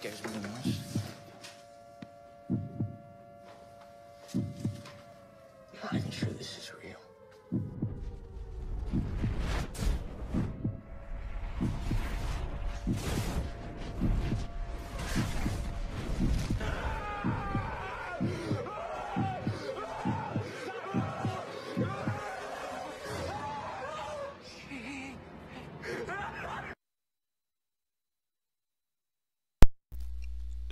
scares me the most. I'm not even sure this is real.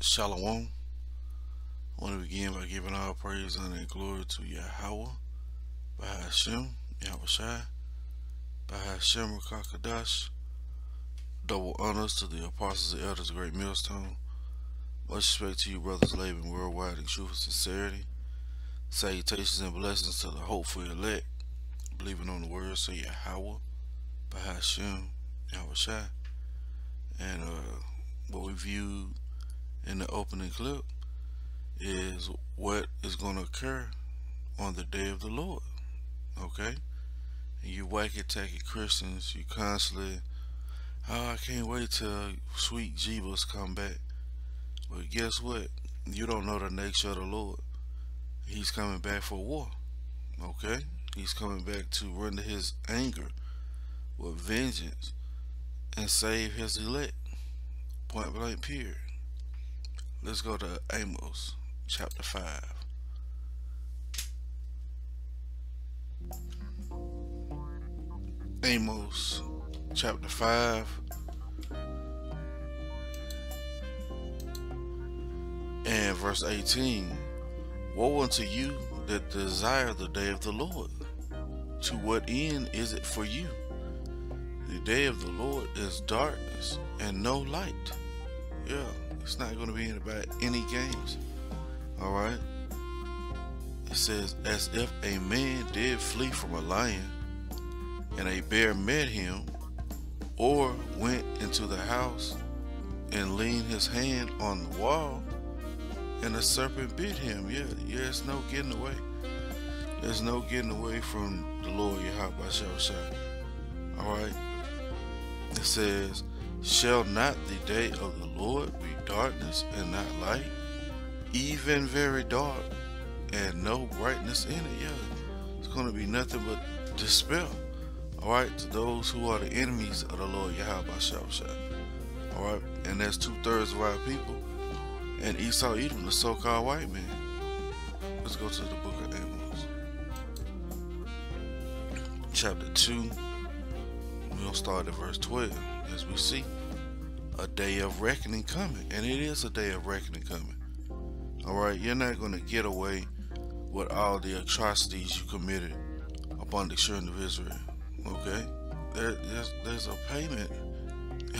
Shalom. I want to begin by giving all praise, honor, and glory to Yahawashi, bahasham, Yahawashi, bahasham, qadash. Double honors to the apostles and elders of Great Millstone. Much respect to you, brothers living worldwide in truth and sincerity. Salutations and blessings to the hopeful elect, believing on the words of Yahawah, bahasham, Yahawashi. And what we viewed in the opening clip is what is going to occur on the day of the Lord. Okay? And you wacky tacky Christians, you constantly, oh, I can't wait till sweet Jesus come back. But guess what? You don't know the nature of the Lord. He's coming back for war. Okay? He's coming back to render his anger with vengeance and save his elect. Point blank period. Let's go to Amos chapter 5. Amos chapter 5 and verse 18. Woe unto you that desire the day of the Lord. To what end is it for you? The day of the Lord is darkness and no light. Yeah. It's not going to be about any games. Alright? It says, as if a man did flee from a lion, and a bear met him, or went into the house and leaned his hand on the wall, and a serpent bit him. Yeah, there's no getting away. There's no getting away from the Lord Yahawashi. Alright? It says, shall not the day of the Lord be darkness and not light, even very dark, and no brightness in it? Yeah, it's going to be nothing but despair. Alright, to those who are the enemies of the Lord Yahawashi. Alright, and that's 2/3 of our people. And Esau Edom, the so-called white man. Let's go to the book of Amos. Chapter 2. We'll start at verse 12. As we see, a day of reckoning coming, and it is a day of reckoning coming. Alright, you're not going to get away with all the atrocities you committed upon the children of Israel. Okay, there's a payment.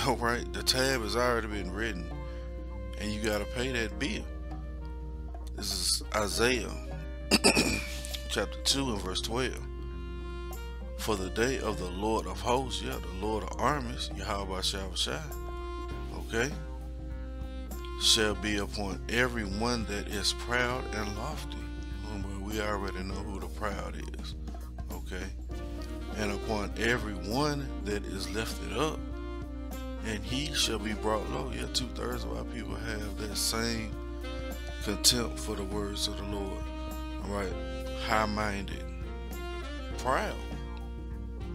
Alright, the tab has already been written, and you got to pay that bill. This is Isaiah chapter 2 and verse 12. For the day of the Lord of hosts, yeah, the Lord of armies, Yahawashi, okay, shall be upon every one that is proud and lofty. We already know who the proud is, okay, and upon every one that is lifted up, and he shall be brought low. Yeah, 2/3 of our people have that same contempt for the words of the Lord. All right, high-minded, proud.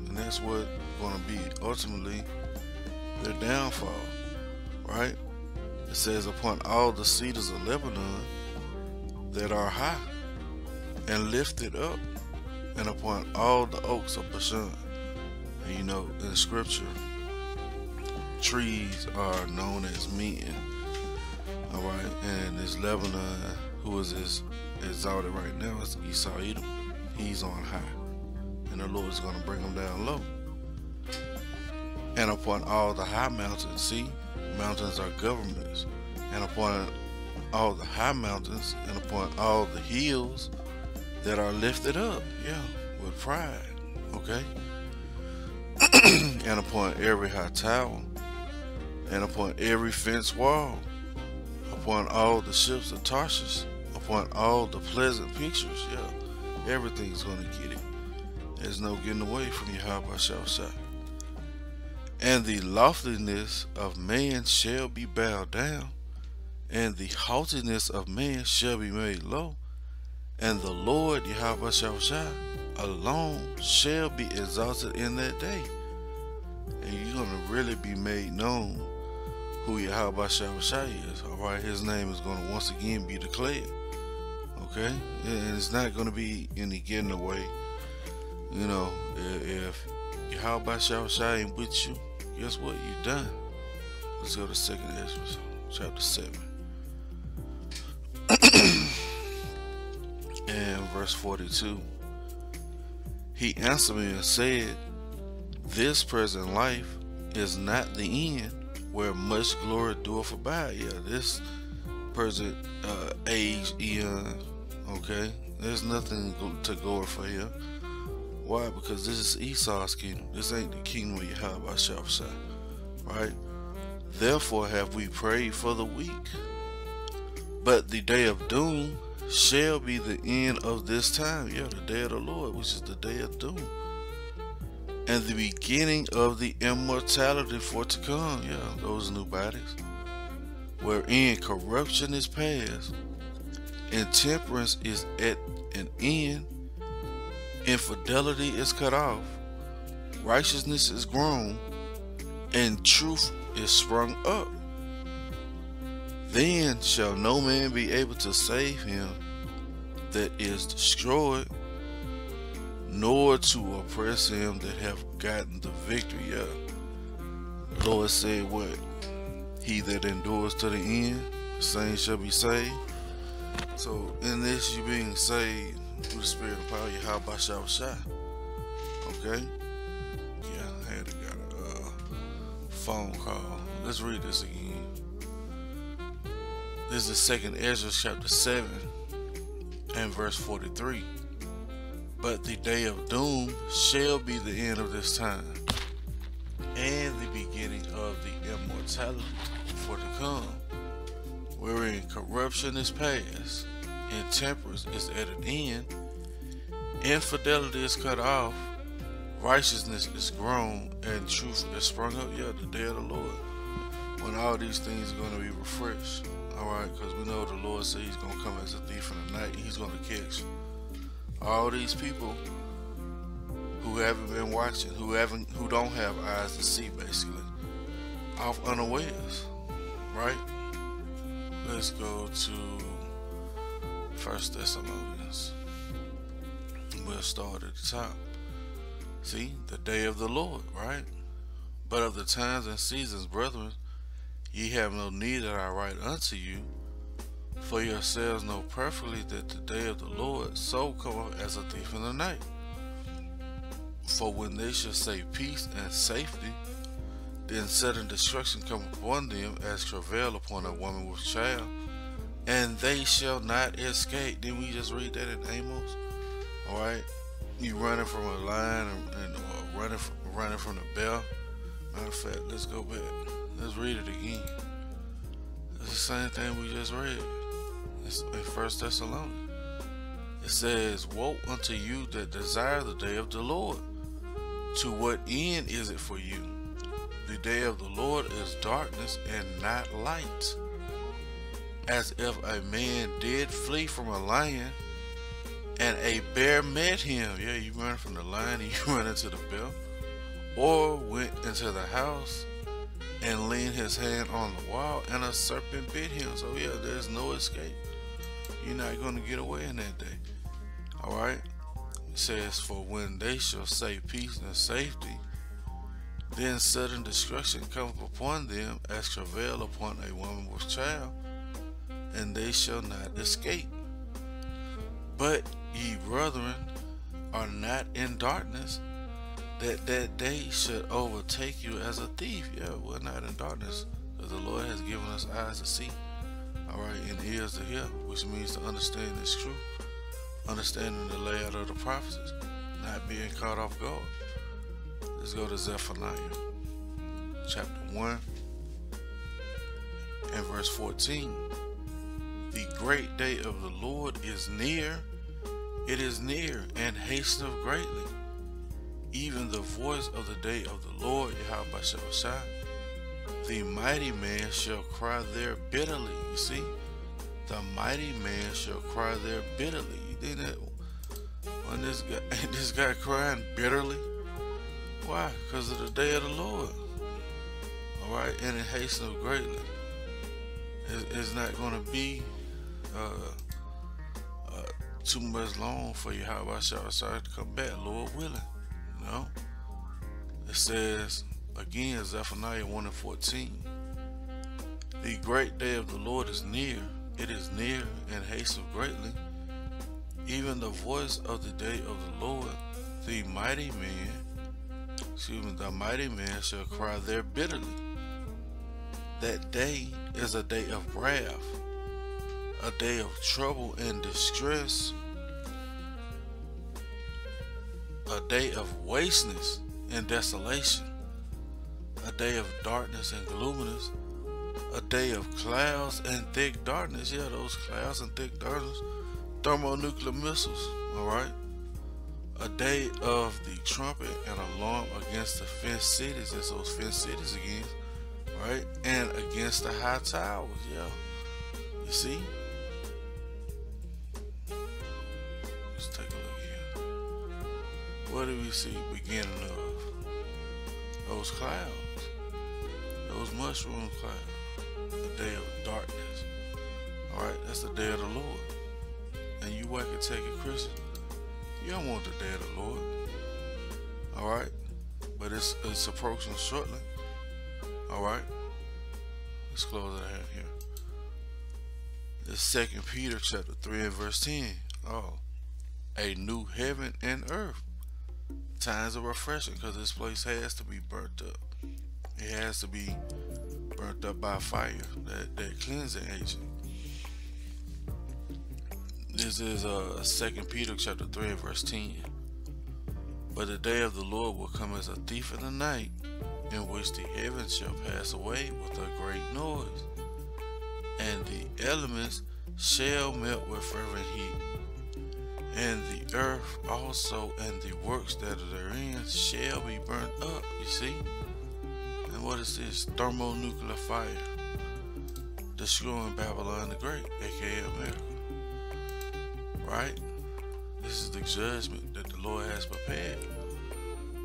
And that's what's going to be ultimately their downfall, right? It says, upon all the cedars of Lebanon that are high and lifted up, and upon all the oaks of Bashan. And you know, in scripture, trees are known as men. Alright, and this Lebanon, who is exalted right now, is Esau Edom. He's on high. And the Lord is going to bring them down low. And upon all the high mountains, see, mountains are governments, and upon all the high mountains, and upon all the hills that are lifted up, yeah, with pride, okay, and upon every high tower, and upon every fenced wall, upon all the ships of Tarshish, upon all the pleasant pictures, yeah, everything's going to get it. There's no getting away from Yahawashi. And the loftiness of man shall be bowed down, and the haughtiness of man shall be made low, and the Lord Yahawashi alone shall be exalted in that day. And you're gonna really be made known who Yahawashi is. Alright, his name is gonna once again be declared. Okay? And it's not gonna be any getting away. You know, if Yahawashi ain't with you, guess what? You're done. Let's go to 2nd Ezra chapter 7. And verse 42. He answered me and said, this present life is not the end, where much glory doeth abide. Yeah, this present age, eon, okay? There's nothing to glorify here. Why? Because this is Esau's kingdom. This ain't the kingdom of Yahawashi, right? Therefore have we prayed for the weak. But the day of doom shall be the end of this time. Yeah, the day of the Lord, which is the day of doom. And the beginning of the immortality for to come. Yeah, those new bodies. Wherein corruption is past, intemperance is at an end, infidelity is cut off, righteousness is grown, and truth is sprung up. Then shall no man be able to save him that is destroyed, nor to oppress him that have gotten the victory. Yeah. The Lord said what? He that endures to the end, the same shall be saved. So in this, you being saved through the Spirit of power, Yahawashi. Okay? Yeah, I had got a phone call. Let's read this again. This is 2nd Ezra chapter 7 and verse 43. But the day of doom shall be the end of this time, and the beginning of the immortality for to come, wherein corruption is past, intemperance is at an end, infidelity is cut off, righteousness is grown, and truth is sprung up. Yeah, the day of the Lord, when all these things are going to be refreshed. Alright, because we know the Lord said he's going to come as a thief in the night. He's going to catch all these people who haven't been watching, who don't have eyes to see, basically, off unawares. Right? Let's go to 1 Thessalonians. We'll start at the top. See, the day of the Lord, right? But of the times and seasons, brethren, ye have no need that I write unto you, for yourselves know perfectly that the day of the Lord so cometh as a thief in the night. For when they shall say peace and safety, then sudden destruction come upon them as travail upon a woman with child, and they shall not escape. Didn't we just read that in Amos? Alright, you running from a lion or running from the bear. Matter of fact, let's go back. Let's read it again. It's the same thing we just read. It's in 1 Thessalonians. It says, woe unto you that desire the day of the Lord. To what end is it for you? The day of the Lord is darkness and not light. As if a man did flee from a lion, and a bear met him. Yeah, you run from the lion and you run into the bear. Or went into the house and leaned his hand on the wall, and a serpent bit him. So yeah, there's no escape. You're not going to get away in that day. Alright? It says, for when they shall say peace and safety, then sudden destruction cometh upon them as travail upon a woman with child, and they shall not escape. But ye brethren are not in darkness, that day should overtake you as a thief. Yeah, we're not in darkness, because the Lord has given us eyes to see, alright, and ears to hear, which means to understand this truth, understanding the layout of the prophecies, not being caught off guard. Let's go to Zephaniah chapter 1 and verse 14. The great day of the Lord is near, it is near, and hasteneth greatly. Even the voice of the day of the Lord, Yahawashi. the mighty man shall cry there bitterly. You see? The mighty man shall cry there bitterly. You think that when this guy crying bitterly? Why? Because of the day of the Lord. Alright, and it hastens greatly. It's not going to be too much long for Yahawashi to come back, Lord willing. You know? It says, again, Zephaniah 1:14, the great day of the Lord is near. It is near and hastens greatly. Even the voice of the day of the Lord, the mighty man shall cry there bitterly. That day is a day of wrath, a day of trouble and distress, a day of wasteness and desolation, a day of darkness and gloominess, a day of clouds and thick darkness. Yeah, those clouds and thick darkness, thermonuclear missiles. All right, a day of the trumpet and alarm against the fenced cities. That's those fenced cities again, right? And against the high towers. Yeah, you see. Let's take a look here. What do we see beginning of? Those clouds, those mushroom clouds, the day of darkness. Alright, that's the day of the Lord. And you whack and take it, Christian. You don't want the day of the Lord. Alright? But it's approaching shortly. Alright? Let's close it out here. This 2 Peter chapter 3 and verse 10. Oh, a new heaven and earth. Times of refreshing, because this place has to be burnt up. It has to be burnt up by fire, that cleansing agent. This is 2 Peter chapter 3 and verse 10. But the day of the Lord will come as a thief in the night, in which the heavens shall pass away with a great noise, and the elements shall melt with fervent heat. And the earth also and the works that are therein shall be burnt up. You see? And what is this? Thermonuclear fire. Destroying Babylon the Great, aka America. Right? This is the judgment that the Lord has prepared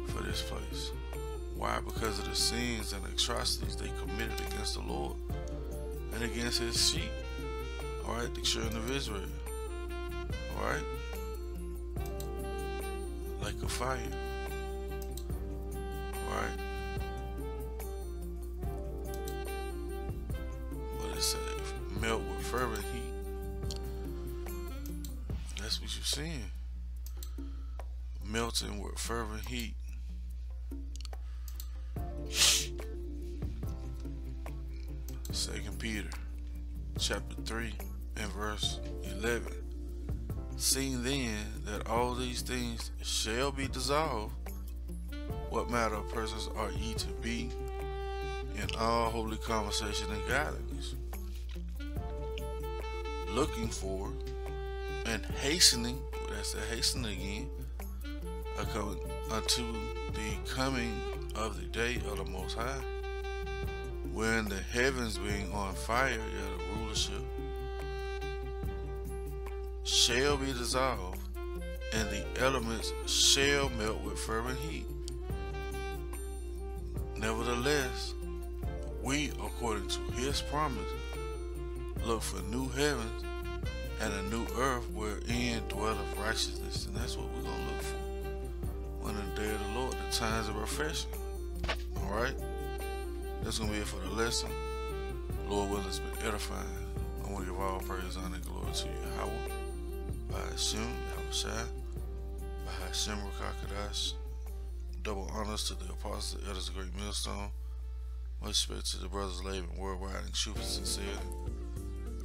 for this place. Why? Because of the sins and atrocities they committed against the Lord and against his sheep. Alright, the children of Israel. Alright? Like a fire. Right? What it say? Melt with fervent heat. That's what you're seeing. Melting with fervent heat. Second Peter chapter 3 and verse 11. Seeing then that all these things shall be dissolved, what manner of persons are ye to be in all holy conversation and godliness, looking for and hastening, that's the hastening again, unto the coming of the day of the Most High, when the heavens being on fire, the rulership, shall be dissolved, and the elements shall melt with fervent heat. Nevertheless, we, according to his promise, look for new heavens and a new earth wherein dwelleth righteousness. And that's what we're going to look for when the day of the Lord, the times of refreshing. Alright? That's going to be it for the lesson. Lord willing, it's been edifying. I want to give all praise, honor, and glory to Yahawashi. Bahasham, Yahawashi, bahasham, qadash. Double honors to the apostles, the elders of Great Millstone. Much respect to the brothers living worldwide in truth and sincerity.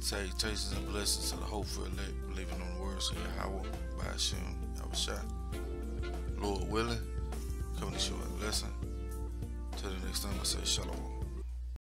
Salutations and blessings to the hopeful elect, believing on the words of Yahawashi, bahasham, Yahawashi. Lord willing, coming to you a lesson. Till the next time, I say shalom.